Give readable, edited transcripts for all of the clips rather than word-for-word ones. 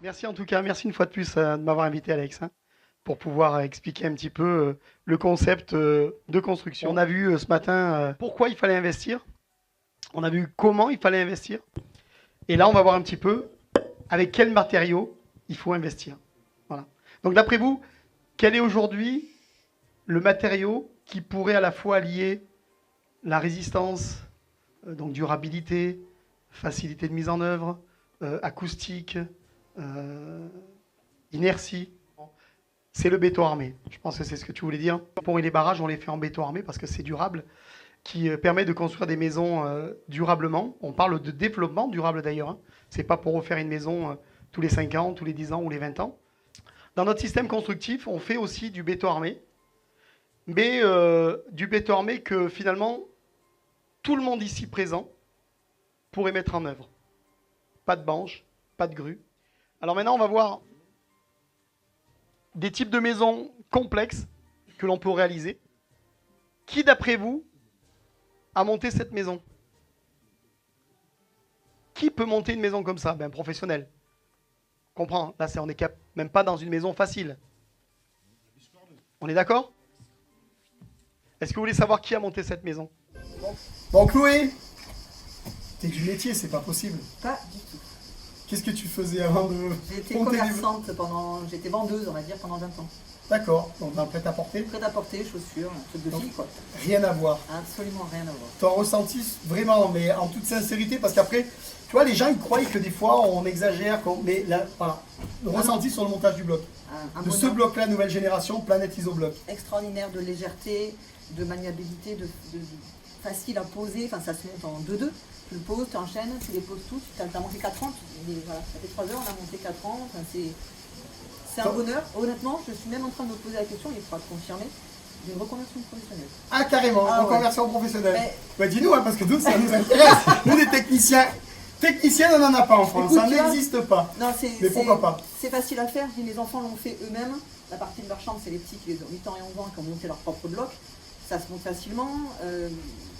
Merci en tout cas, merci une fois de plus de m'avoir invité Alex, hein, pour pouvoir expliquer un petit peu le concept de construction. On a vu ce matin pourquoi il fallait investir, on a vu comment il fallait investir, et là on va voir un petit peu avec quels matériaux il faut investir. Voilà. Donc d'après vous, quel est aujourd'hui le matériau qui pourrait à la fois allier la résistance, donc durabilité, facilité de mise en œuvre, acoustique, euh, inertie. C'est le béton armé. Je pense que c'est ce que tu voulais dire. Les ponts et les barrages, on les fait en béton armé parce que c'est durable, qui permet de construire des maisons durablement. On parle de développement durable d'ailleurs. Hein. C'est pas pour refaire une maison tous les 5 ans, tous les 10 ans ou les 20 ans. Dans notre système constructif, on fait aussi du béton armé, mais du béton armé que finalement tout le monde ici présent pourrait mettre en œuvre. Pas de banche, pas de grue. Alors maintenant, on va voir des types de maisons complexes que l'on peut réaliser. Qui, d'après vous, a monté cette maison? Qui peut monter une maison comme ça? Ben, un professionnel. Comprends, là, on n'est même pas dans une maison facile. On est d'accord? Est-ce que vous voulez savoir qui a monté cette maison? Bon, Chloé, t'es du métier, c'est pas possible. Pas du tout. Qu'est-ce que tu faisais avant de J'étais monter des... commerçante j'étais vendeuse, on va dire, pendant 20 ans. D'accord, donc un prêt-à-porter, Prêt-à-porter, chaussures, un truc de Donc- fille, quoi. rien à voir. Absolument rien à voir. Ton ressenti, vraiment, mais en toute sincérité, parce qu'après, tu vois, les gens, ils croient que des fois, on exagère, mais là, voilà, le ressenti sur le montage du bloc. Un De ce bonheur bloc-là, nouvelle génération, Planète Isobloc. extraordinaire de légèreté, de maniabilité, de facile à poser. Enfin, ça se monte en 2-2. Tu le poses, tu enchaînes, tu les poses tous. Tu as monté 4 ans. Voilà, ça fait 3 heures, on a monté 4 ans. Enfin, c'est un bonheur. Honnêtement, je suis même en train de me poser la question, il faudra te confirmer, d'une reconversion professionnelle. Ah, carrément, Ah, reconversion professionnelle. Mais- Bah, dis-nous, hein, parce que nous, ça nous intéresse. Nous, les techniciens, on n'en a pas en France, Écoute, ça tu vois, n'existe pas. Non, Mais pourquoi pas? C'est facile à faire. Les enfants l'ont fait eux-mêmes. La partie de leur chambre, c'est les petits qui ont 8 ans et 11 ans qui ont monté leur propre bloc. Ça se monte facilement.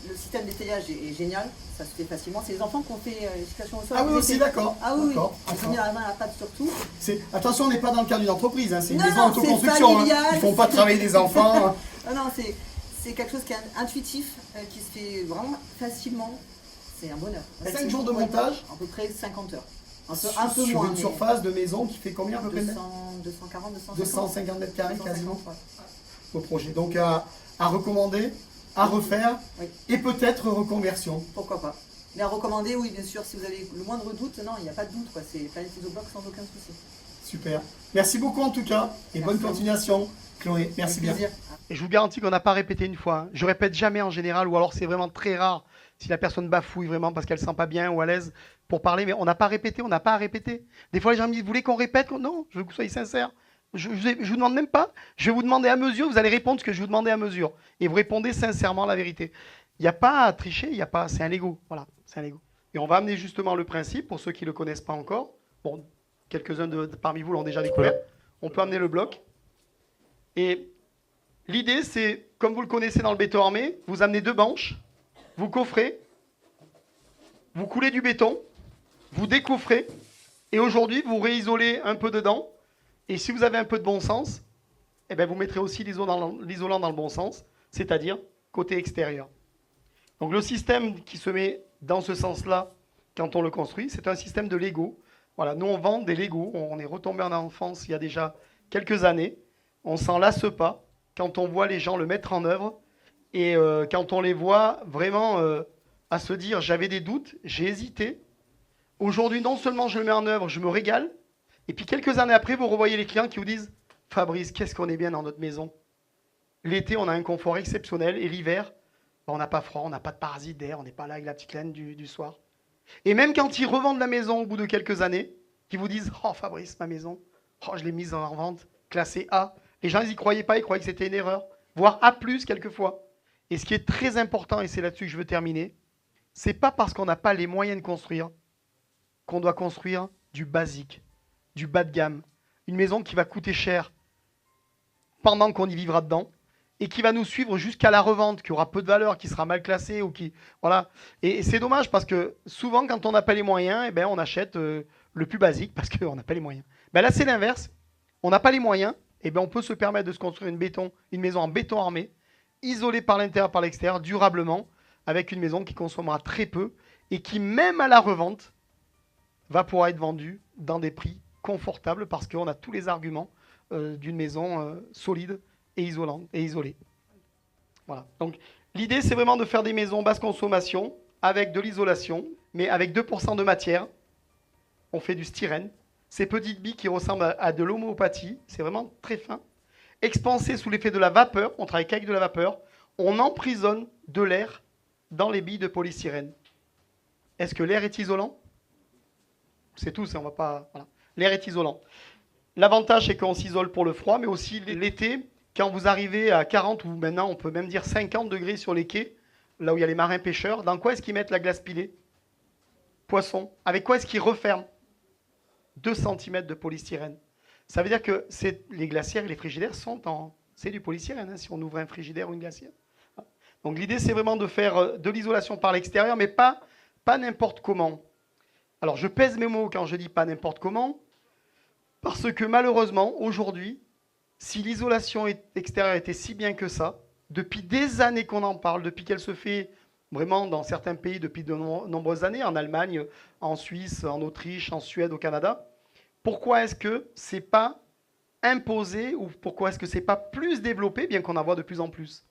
Le système d'étayage est génial. Ça se fait facilement. C'est les enfants qui ont fait l'éducation au sol. Ah oui, aussi, d'accord. Ah oui, oui. D'accord, Ils ont d'accord. mis la main à la pâte surtout. Attention, on n'est pas dans le cadre d'une entreprise, hein, c'est une Non, maison non, autoconstruction. c'est familial, Ils ne font pas c'est- travailler des enfants. Ah non, c'est quelque chose qui est intuitif, qui se fait vraiment facilement. C'est un bonheur. 5 jours de montage À peu près 50 heures. Un peu sur moins. une mais surface de maison qui fait combien à peu près? 240, 250. 250 mètres carrés 250, quasiment ouais. au projet. Donc à recommander, à refaire Oui. et peut-être reconversion. Pourquoi pas. Mais à recommander, oui, bien sûr, si vous avez le moindre doute, non, il n'y a pas de doute, quoi. C'est Planète Isobloc sans aucun souci. Super. Merci beaucoup en tout cas et bonne Merci. continuation, Chloé. Merci Avec bien. plaisir. Et je vous garantis qu'on n'a pas répété une fois. Hein. Je répète jamais en général, ou alors c'est vraiment très rare si la personne bafouille vraiment parce qu'elle ne se sent pas bien ou à l'aise pour parler. Mais on n'a pas répété, on n'a pas à répéter. Des fois, les gens me disent, vous voulez qu'on répète? Non, je veux que vous soyez sincère. Je vous demande même pas. Je vais vous demander à mesure, vous allez répondre ce que je vous demandais à mesure. Et vous répondez sincèrement la vérité. Il n'y a pas à tricher, il y a pas. C'est un Lego. Voilà, c'est un Lego. Et on va amener justement le principe, pour ceux qui ne le connaissent pas encore. Bon, quelques-uns parmi vous l'ont déjà découvert. On peut amener le bloc. Et l'idée, c'est, comme vous le connaissez dans le béton armé, vous amenez 2 banches, vous coffrez, vous coulez du béton, vous décoffrez, et aujourd'hui, vous réisolez un peu dedans. Et si vous avez un peu de bon sens, eh ben vous mettrez aussi l'isolant dans le bon sens, c'est-à-dire côté extérieur. Donc le système qui se met dans ce sens-là, quand on le construit, c'est un système de Lego. Voilà, nous on vend des Lego, on est retombé en enfance il y a déjà quelques années, on s'en lasse pas quand on voit les gens le mettre en œuvre et quand on les voit vraiment à se dire j'avais des doutes, j'ai hésité. Aujourd'hui, non seulement je le mets en œuvre, je me régale, et puis quelques années après, vous revoyez les clients qui vous disent Fabrice, qu'est-ce qu'on est bien dans notre maison. L'été, on a un confort exceptionnel, et l'hiver, on n'a pas froid, on n'a pas de parasites d'air, on n'est pas là avec la petite laine du soir. Et même quand ils revendent la maison au bout de quelques années, qui vous disent oh Fabrice, ma maison, oh, je l'ai mise en vente, classée A. Les gens, ils n'y croyaient pas, ils croyaient que c'était une erreur, voire A+, quelquefois. Et ce qui est très important, et c'est là-dessus que je veux terminer, c'est pas parce qu'on n'a pas les moyens de construire qu'on doit construire du basique, du bas de gamme. Une maison qui va coûter cher pendant qu'on y vivra dedans et qui va nous suivre jusqu'à la revente, qui aura peu de valeur, qui sera mal classée ou qui... Voilà. Et c'est dommage parce que souvent, quand on n'a pas les moyens, eh ben, on achète le plus basique parce qu'on n'a pas les moyens. Ben là, c'est l'inverse. On n'a pas les moyens, et ben on peut se permettre de se construire une maison en béton armé, isolée par l'intérieur, par l'extérieur, durablement, avec une maison qui consommera très peu et qui, même à la revente, va pouvoir être vendue dans des prix confortables parce qu'on a tous les arguments d'une maison solide et isolée. Voilà. Donc l'idée, c'est vraiment de faire des maisons basse consommation avec de l'isolation, mais avec 2% de matière. On fait du styrène. Ces petites billes qui ressemblent à de l'homéopathie, c'est vraiment très fin. Expansé sous l'effet de la vapeur, on travaille qu'avec de la vapeur, on emprisonne de l'air dans les billes de polystyrène. Est-ce que l'air est isolant? C'est tout, on va pas. Voilà. L'air est isolant. L'avantage, c'est qu'on s'isole pour le froid, mais aussi l'été, quand vous arrivez à 40 ou maintenant on peut même dire 50 degrés sur les quais, là où il y a les marins pêcheurs, dans quoi est-ce qu'ils mettent la glace pilée? Poisson. Avec quoi est-ce qu'ils referment? 2 cm de polystyrène. Ça veut dire que les glacières et les frigidaires c'est du polystyrène, hein, si on ouvre un frigidaire ou une glacière. Donc l'idée, c'est vraiment de faire de l'isolation par l'extérieur, mais pas n'importe comment. Alors je pèse mes mots quand je dis pas n'importe comment, parce que malheureusement, aujourd'hui, si l'isolation extérieure était si bien que ça, depuis des années qu'on en parle, depuis qu'elle se fait vraiment dans certains pays depuis de nombreuses années, en Allemagne, en Suisse, en Autriche, en Suède, au Canada, pourquoi est-ce que c'est pas imposé ou pourquoi est-ce que c'est pas plus développé, bien qu'on en voit de plus en plus?